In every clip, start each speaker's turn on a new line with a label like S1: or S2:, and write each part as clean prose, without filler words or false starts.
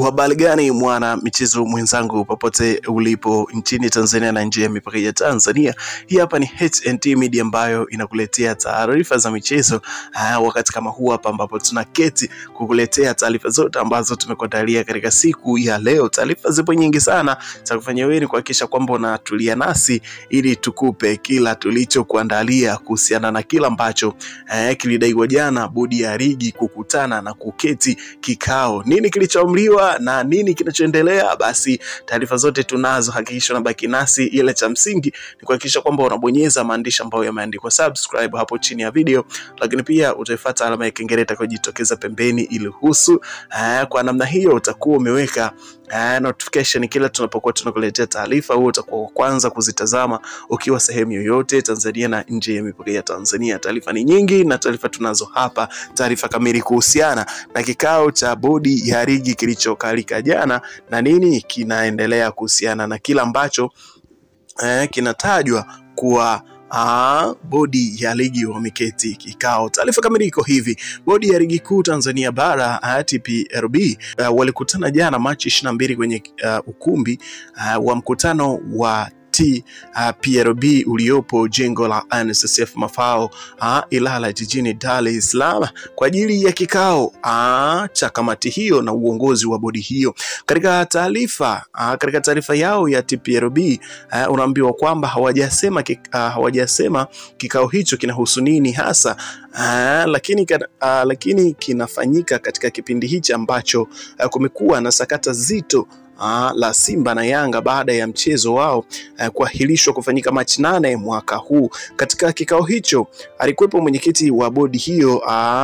S1: Habari gani mwana michezo mwenzangu popote ulipo nchini Tanzania na nje ya mipaka ya Tanzania. Hii hapa ni HNT Media ambayo inakuletea taarifa za michezo wakati kama huu hapa ambapo tunaketi kukuletea taarifa zote ambazo tumekuandalia katika siku ya leo. Taarifa zipo nyingi sana, cha kufanya wewe ni kuhakikisha kwamba unatulia nasi ili tukupe kila tulichokuandalia kuhusiana na kila ambacho kilidaiwa jana bodi ya ligi kukutana na kuketi kikao. Nini kilichoamriwa na nini kinachoendelea? Basi taarifa zote tunazo, hakikisha unabaki nasi. Ile cha msingi ni kuhakikisha kwamba unabonyeza maandishi ambayo yameandikwa subscribe hapo chini ya video, lakini pia utaifuata alama ya kengele itakayojitokeza pembeni ili husu kwa namna hiyo utakuwa umeweka notification kila tunapokuwa tunakuletea taarifa. Wewe utakuwa wa kwanza kuzitazama ukiwa sehemu yoyote Tanzania na nje ya mipaka ya Tanzania. Taarifa ni nyingi na taarifa tunazo hapa, taarifa kamili kuhusiana na kikao cha bodi ya ligi kilichokalika jana na nini kinaendelea kuhusiana na kila ambacho kinatajwa kuwa bodi ya ligi wameketi kikao. Taarifa kamili iko hivi: bodi ya ligi kuu Tanzania bara TPLB walikutana jana Machi 22 kwenye ukumbi wa mkutano wa TPLB uliopo jengo la NSSF Mafao Ilala jijini Dar es Salaam kwa ajili ya kikao cha kamati hiyo na uongozi wa bodi hiyo. Katika taarifa yao ya TPLB unaambiwa kwamba hawajasema kikao hicho kinahusu nini hasa, lakini kinafanyika katika kipindi hichi ambacho kumekuwa na sakata zito la Simba na Yanga baada ya mchezo wao kuahirishwa kufanyika Machi 8 mwaka huu. Katika kikao hicho alikuwepo mwenyekiti wa bodi hiyo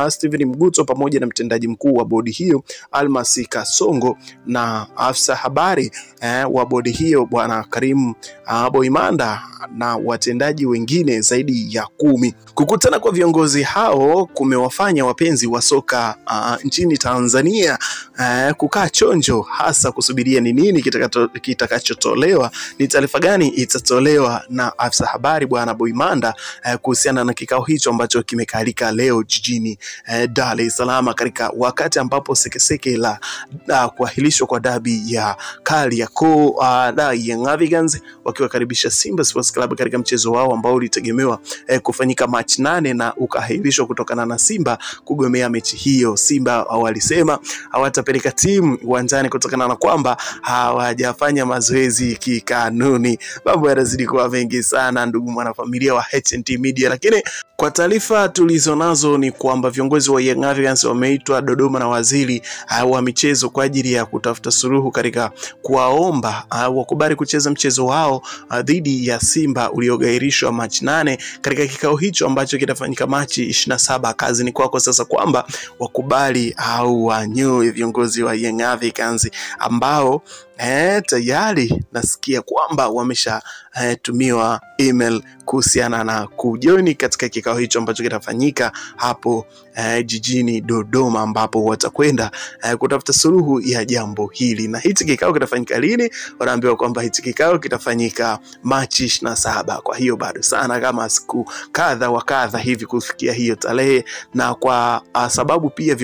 S1: Steven Mguto pamoja na mtendaji mkuu wa bodi hiyo Almasi Kasongo na afisa habari wa bodi hiyo bwana Karim Boimanda na watendaji wengine zaidi ya 10. Kukutana kwa viongozi hao kumewafanya wapenzi wa soka nchini Tanzania kukaa chonjo, hasa kusubiria ni nini kitakachotolewa, ni taarifa gani itatolewa na afisa habari bwana Boimanda kuhusiana na kikao hicho ambacho kimekalika leo jijini Dar es Salaam, katika wakati ambapo sekeseke la kuahirishwa kwa dabi ya Kariakoo Young Africans wakiwakaribisha Simba Sports Club katika mchezo wao ambao ulitegemewa kufanyika Machi 8 na ukaahirishwa kutokana na Simba kugomea mechi hiyo. Simba walisema hawatapeleka timu uwanjani kutokana na kwamba hawajafanya mazoezi kikanuni. Mambo yanazidi kuwa mengi sana ndugu mwanafamilia wa HNT Media, lakini kwa taarifa tulizonazo ni kwamba viongozi wa Young Africans wameitwa Dodoma na waziri wa michezo kwa ajili ya kutafuta suluhu katika kuwaomba wakubali kucheza mchezo wao dhidi ya Simba uliogairishwa Machi 8 katika kikao hicho ambacho kitafanyika Machi 27. Kazi ni kwako sasa kwamba wakubali au wanyue viongozi wa Young Africans ambao tayari nasikia kwamba wamesha tumiwa email kuhusiana na kujoin katika kikao hicho ambacho kitafanyika hapo jijini Dodoma, ambapo watakwenda kutafuta suluhu ya jambo hili. Na hichi kikao kitafanyika lini? Wanaambiwa kwamba hichi kikao kitafanyika Machi 27. Kwa hiyo bado sana, kama siku kadha wa kadha hivi kufikia hiyo tarehe, na kwa sababu pia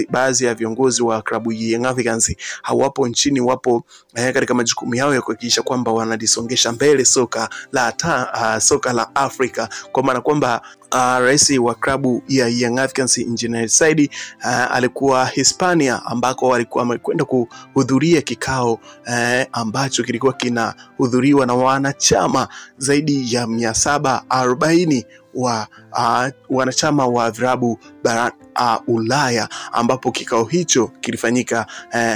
S1: baadhi ya viongozi wa klabu ya Young Africans hawapo nchini, wapo katika majukumu yao ya kuhakikisha kwamba wanalisongesha mbele soka la Afrika, kwa maana kwamba rais wa klabu ya Young Africans Engineer Said alikuwa Hispania, ambako walikuwa wamekwenda kuhudhuria kikao ambacho kilikuwa kinahudhuriwa na wanachama zaidi ya 740 wa wanachama wa vilabu barani Ulaya, ambapo kikao hicho kilifanyika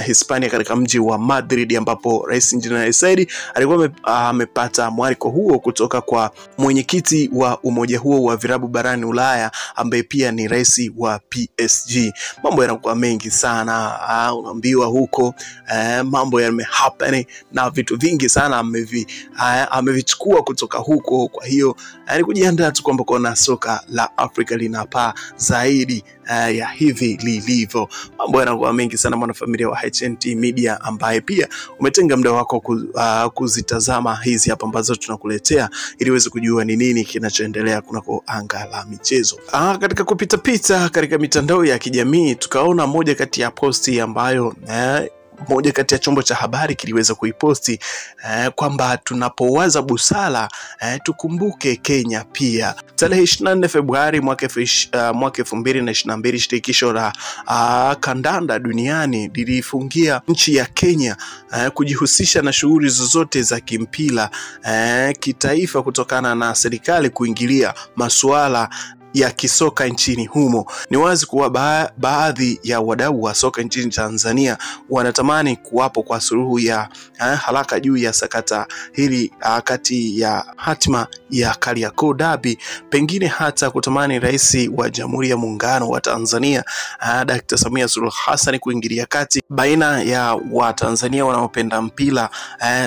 S1: Hispania katika mji wa Madrid, ambapo Rais Engineer Said alikuwa amepata mwaliko huo kutoka kwa mwenyekiti wa umoja huo wa vilabu barani Ulaya ambaye pia ni rais wa PSG. Mambo yanakuwa mengi sana, unaambiwa huko mambo yamehappen na vitu vingi sana amevichukua kutoka huko. Kwa hiyo ni kujiandaa tu kwamba kuna soka la Afrika linapaa zaidi ya hivi lilivyo. Mambo yanakuwa mengi sana mwanafamilia wa HNT Media, ambaye pia umetenga muda wako kuzitazama hizi hapa ambazo tunakuletea ili uweze kujua ni nini kinachoendelea kunako anga la michezo. Katika kupita katika mitandao ya kijamii tukaona moja kati ya posti ambayo moja kati ya chombo cha habari kiliweza kuiposti kwamba tunapowaza busara tukumbuke Kenya pia. Tarehe 24 Februari mwaka 2022 shirikisho la kandanda duniani lilifungia nchi ya Kenya kujihusisha na shughuli zozote za kimpira kitaifa kutokana na serikali kuingilia masuala ya kisoka nchini humo. Ni wazi kuwa baadhi ya wadau wa soka nchini Tanzania wanatamani kuwapo kwa suluhu ya haraka juu ya sakata hili kati ya hatima ya Kariakoo Derby, pengine hata kutamani Rais wa Jamhuri ya Muungano wa Tanzania Dr. Samia Suluhu Hassan kuingilia kati baina ya Watanzania wanaopenda mpira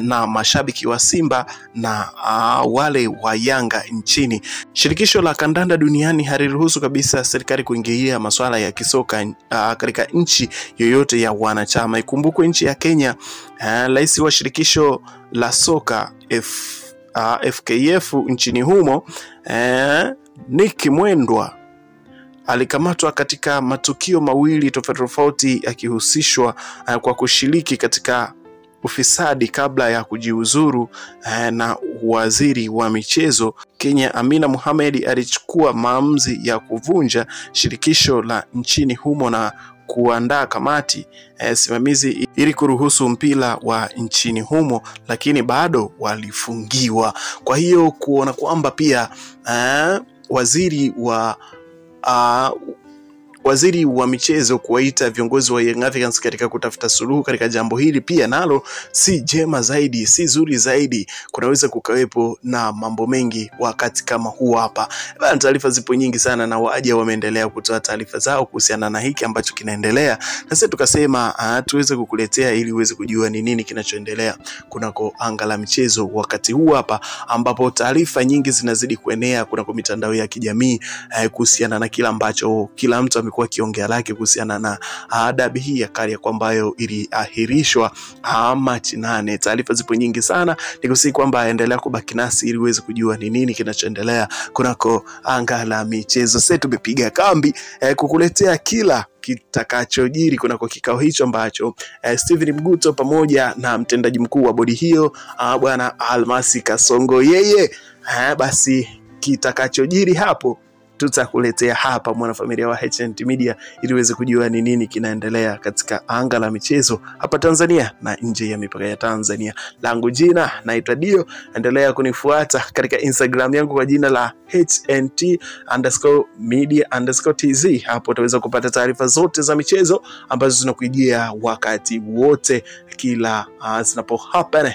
S1: na mashabiki wa Simba na wale wa Yanga nchini. Shirikisho la kandanda duniani haliruhusu kabisa serikali kuingilia masuala ya kisoka katika nchi yoyote ya wanachama. Ikumbukwe nchi ya Kenya, rais wa shirikisho la soka FKF nchini humo Nick Mwendwa alikamatwa katika matukio mawili tofauti akihusishwa kwa kushiriki katika ufisadi kabla ya kujiuzuru na waziri wa michezo Kenya Amina Mohamed alichukua maamuzi ya kuvunja shirikisho la nchini humo na kuandaa kamati simamizi ili kuruhusu mpira wa nchini humo, lakini bado walifungiwa. Kwa hiyo kuona kwamba pia waziri wa michezo kuwaita viongozi wa Young Africans katika kutafuta suluhu katika jambo hili pia nalo si jema zaidi, si zuri zaidi. Kunaweza kukawepo na mambo mengi wakati kama huu hapa. Taarifa zipo nyingi sana na waje wameendelea kutoa taarifa zao kuhusiana na hiki ambacho kinaendelea. Na sisi tukasema tuweze kukuletea ili uweze kujua ni nini kinachoendelea kunako anga la michezo wakati huu hapa, ambapo taarifa nyingi zinazidi kuenea kunako mitandao ya kijamii kuhusiana na kila ambacho kila mtu amekuwa kiongea lake kuhusiana na derby hii ya Kariakoo ambayo iliahirishwa Machi 8. Taarifa zipo nyingi sana, nikusihi kwamba endelea kubaki nasi ili uweze kujua ni nini kinachoendelea kunako anga la michezo. Sasa tumepiga kambi kukuletea kila kitakachojiri kunako kikao hicho ambacho Steven Mguto pamoja na mtendaji mkuu wa bodi hiyo bwana Almasi Kasongo yeye basi kitakachojiri hapo tutakuletea hapa mwanafamilia wa HNT Media ili uweze kujua ni nini kinaendelea katika anga la michezo hapa Tanzania na nje ya mipaka ya Tanzania. Langu jina naitwa Dio, endelea kunifuata katika Instagram yangu kwa jina la HNT_media_tz. Hapo utaweza kupata taarifa zote za michezo ambazo zinakujia wakati wote kila zinapo happen